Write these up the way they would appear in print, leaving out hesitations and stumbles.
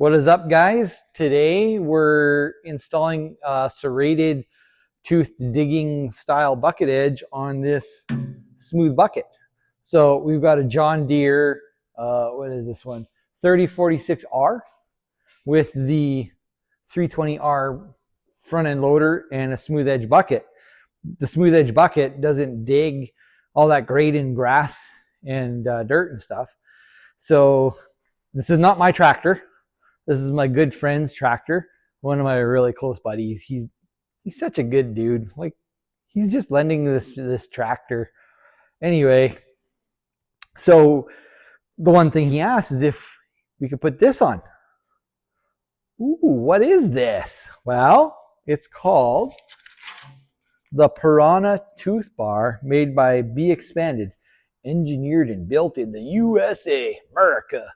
What is up, guys? Today we're installing a serrated tooth digging style bucket edge on this smooth bucket. So we've got a John Deere, what is this one? 3046R with the 320R front end loader and a smooth edge bucket. The smooth edge bucket doesn't dig all that great in grass and dirt and stuff. So this is not my tractor. This is my good friend's tractor. One of my really close buddies. He's such a good dude. Like, he's just lending this tractor. Anyway, so the one thing he asked is if we could put this on. Ooh, what is this? Well, it's called the Piranha Tooth Bar, made by Be Expanded, engineered and built in the USA, America.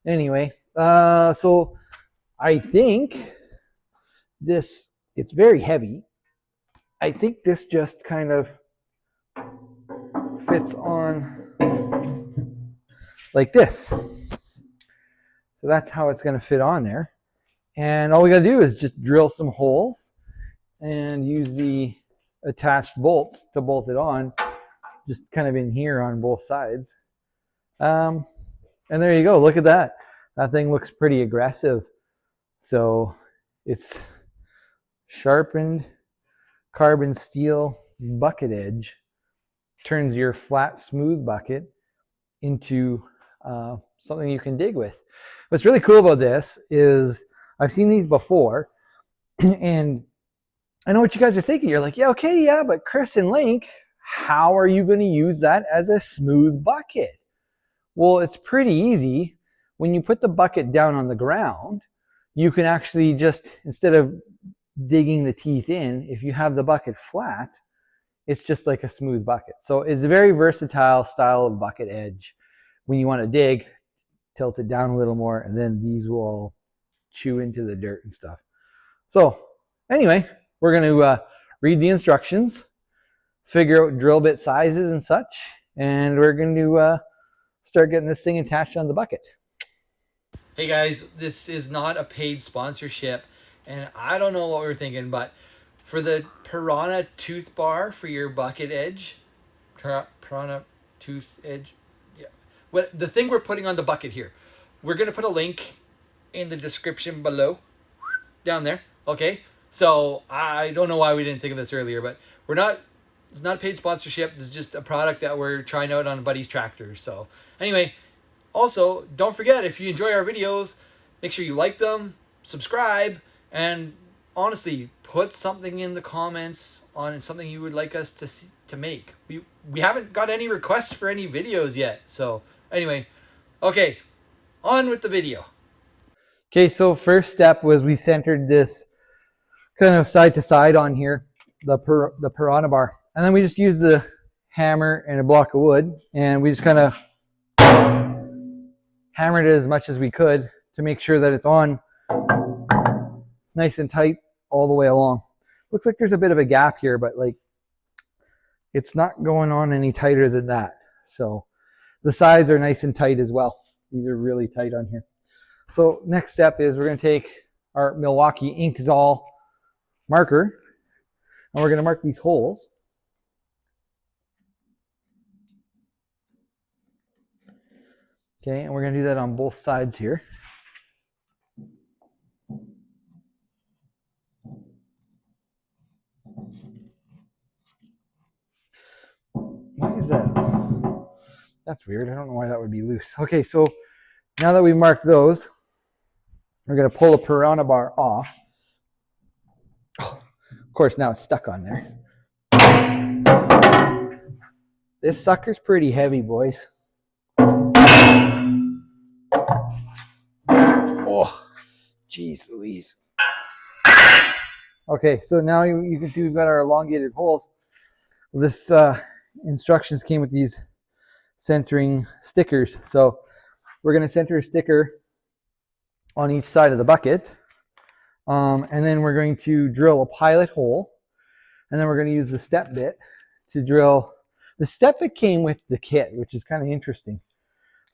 Anyway, so I think this, it's very heavy. I think this just kind of fits on like this. So that's how it's going to fit on there. And all we got to do is just drill some holes and use the attached bolts to bolt it on, just kind of in here on both sides. And there you go. Look at that. That thing looks pretty aggressive. So it's sharpened carbon steel bucket edge, turns your flat, smooth bucket into something you can dig with. What's really cool about this is I've seen these before, and I know what you guys are thinking. You're like, yeah, okay, yeah, but Chris and Link, how are you going to use that as a smooth bucket? Well, it's pretty easy. When you put the bucket down on the ground, you can actually just, instead of digging the teeth in, if you have the bucket flat, it's just like a smooth bucket. So it's a very versatile style of bucket edge. When you want to dig, tilt it down a little more, and then these will all chew into the dirt and stuff. So anyway, we're going to read the instructions, figure out drill bit sizes and such, and we're going to start getting this thing attached on the bucket. Hey guys, this is not a paid sponsorship, and I don't know what we're thinking, but for the Piranha Tooth Bar for your bucket edge, Piranha Tooth Edge, yeah, what the thing we're putting on the bucket here, we're going to put a link in the description below, down there, okay? So I don't know why we didn't think of this earlier, but it's not a paid sponsorship. This is just a product that we're trying out on a buddy's tractor. So anyway, also, don't forget, if you enjoy our videos, make sure you like them, subscribe, and honestly, put something in the comments on something you would like us to make. We haven't got any requests for any videos yet. So anyway, okay, on with the video. Okay, so first step was we centered this kind of side to side on here, the Piranha bar. And then we just used the hammer and a block of wood, and we just kind of hammered it as much as we could to make sure that it's on nice and tight all the way along. Looks like there's a bit of a gap here, but like it's not going on any tighter than that. So the sides are nice and tight as well. These are really tight on here. So next step is we're going to take our Milwaukee Inkzall marker, and we're going to mark these holes. Okay, and we're going to do that on both sides here. Why is that? That's weird. I don't know why that would be loose. Okay, so now that we've marked those, we're going to pull the Piranha bar off. Oh, of course, now it's stuck on there. This sucker's pretty heavy, boys. Oh, jeez Louise. Okay, so now you can see we've got our elongated holes. This instructions came with these centering stickers. So we're going to center a sticker on each side of the bucket. And then we're going to drill a pilot hole. And then we're going to use the step bit to drill. The step bit came with the kit, which is kind of interesting.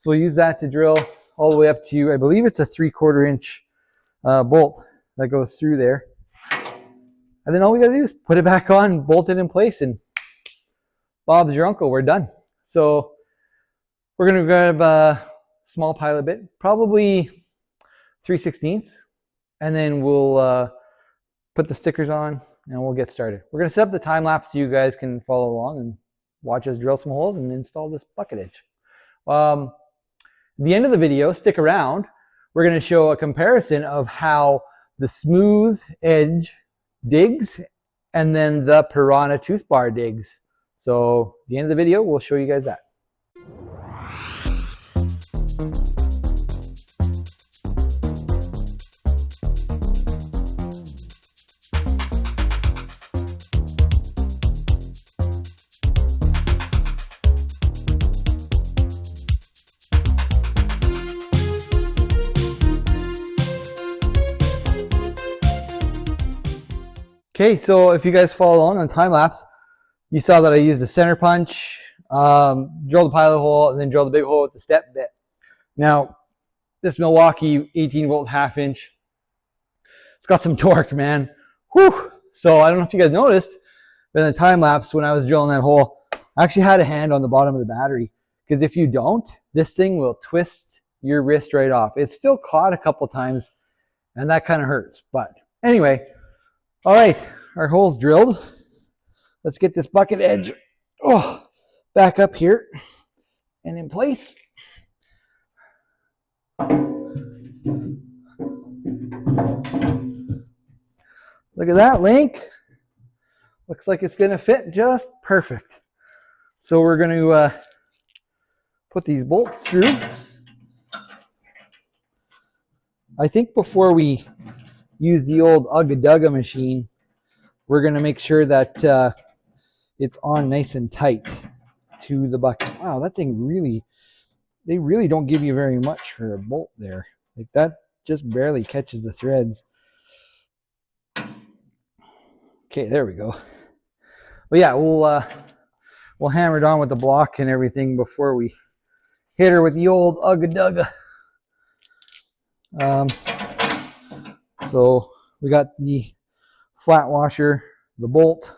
So we'll use that to drill all the way up to, I believe it's a 3/4 inch bolt that goes through there. And then all we gotta do is put it back on, bolt it in place, and Bob's your uncle, we're done. So we're gonna grab a small pilot bit, probably 3/16, and then we'll put the stickers on and we'll get started. We're gonna set up the time lapse so you guys can follow along and watch us drill some holes and install this bucket edge. At the end of the video, stick around. We're gonna show a comparison of how the smooth edge digs and then the Piranha tooth bar digs. So at the end of the video, we'll show you guys that. Okay, so if you guys follow along on time lapse, you saw that I used a center punch, drilled the pilot hole, and then drilled the big hole with the step bit. Now, this Milwaukee 18-volt half-inch, it's got some torque, man. Whew! So I don't know if you guys noticed, but in the time lapse when I was drilling that hole, I actually had a hand on the bottom of the battery, because if you don't, this thing will twist your wrist right off. It's still caught a couple times, and that kind of hurts. But anyway, all right, our hole's drilled. Let's get this bucket edge back up here and in place. Look at that link. Looks like it's gonna fit just perfect. So we're gonna put these bolts through. I think before we use the old Ugga Dugga machine, we're gonna make sure that it's on nice and tight to the bucket. Wow, that thing really, they really don't give you very much for a bolt there. Like that just barely catches the threads. Okay, there we go. But yeah, we'll hammer it on with the block and everything before we hit her with the old Ugga Dugga. So we got the flat washer, the bolt,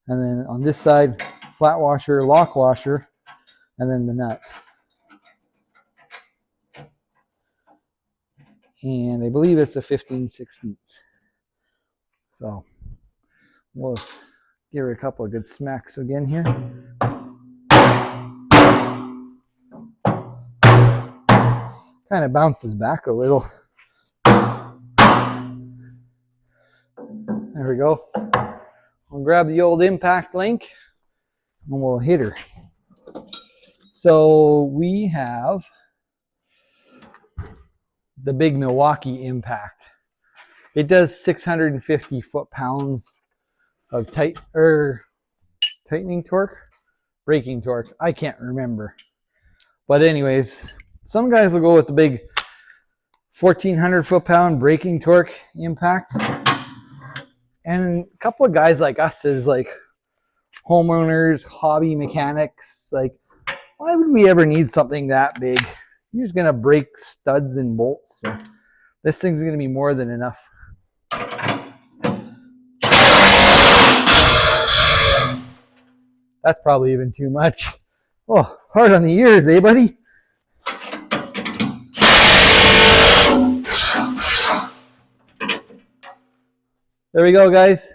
and then on this side, flat washer, lock washer, and then the nut. And I believe it's a 15/16. So we'll give her a couple of good smacks again here. Kind of bounces back a little. There we go. We'll grab the old impact link and we'll hit her. So we have the big Milwaukee impact. It does 650 foot-pounds of tightening torque, braking torque. I can't remember. But anyways, some guys will go with the big 1400 foot-pound braking torque impact. And a couple of guys like us as like homeowners, hobby mechanics, like why would we ever need something that big? You're just gonna break studs and bolts. So this thing's gonna be more than enough. That's probably even too much. Oh, hard on the ears, eh, buddy? There we go, guys.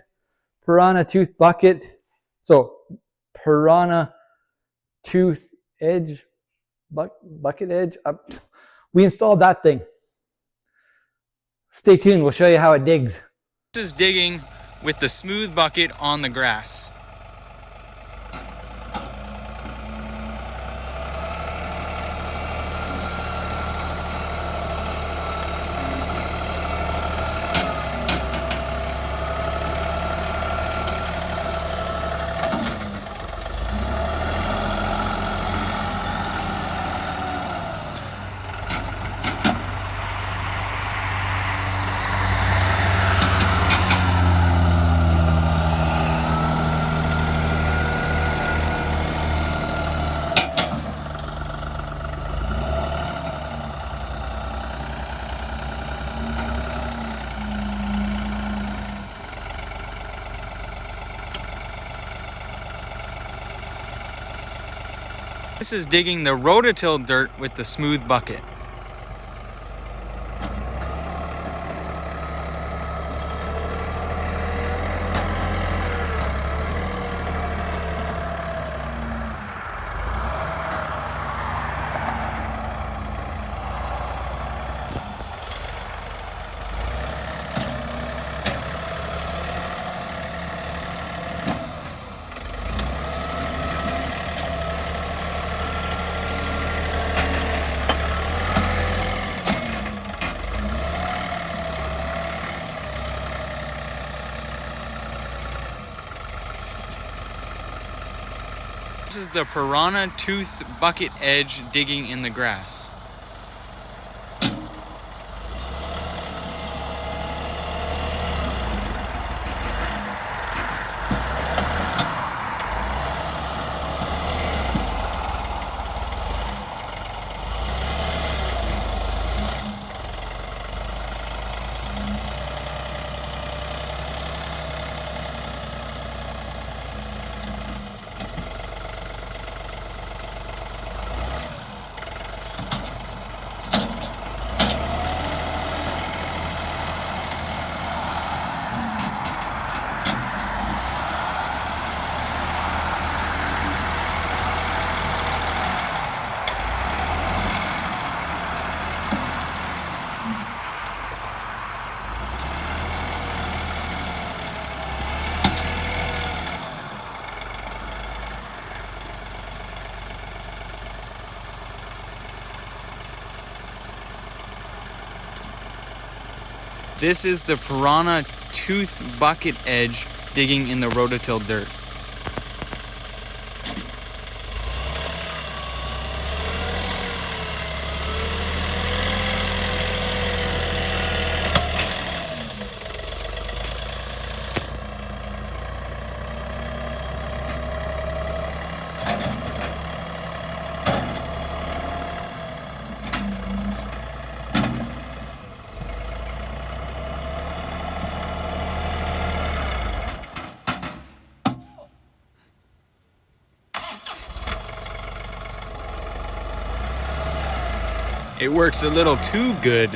Piranha tooth bucket. So Piranha tooth edge, bucket edge. We installed that thing. Stay tuned. We'll show you how it digs. This is digging with the smooth bucket on the grass. This is digging the rototill dirt with the smooth bucket. This is the Piranha Tooth Bucket Edge digging in the grass. This is the Piranha Tooth Bucket Edge digging in the rototill dirt. It works a little too good.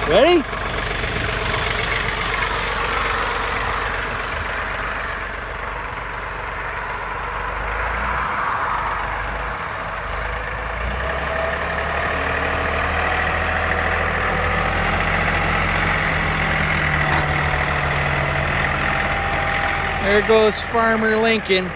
Ready? There goes Farmer Lincoln.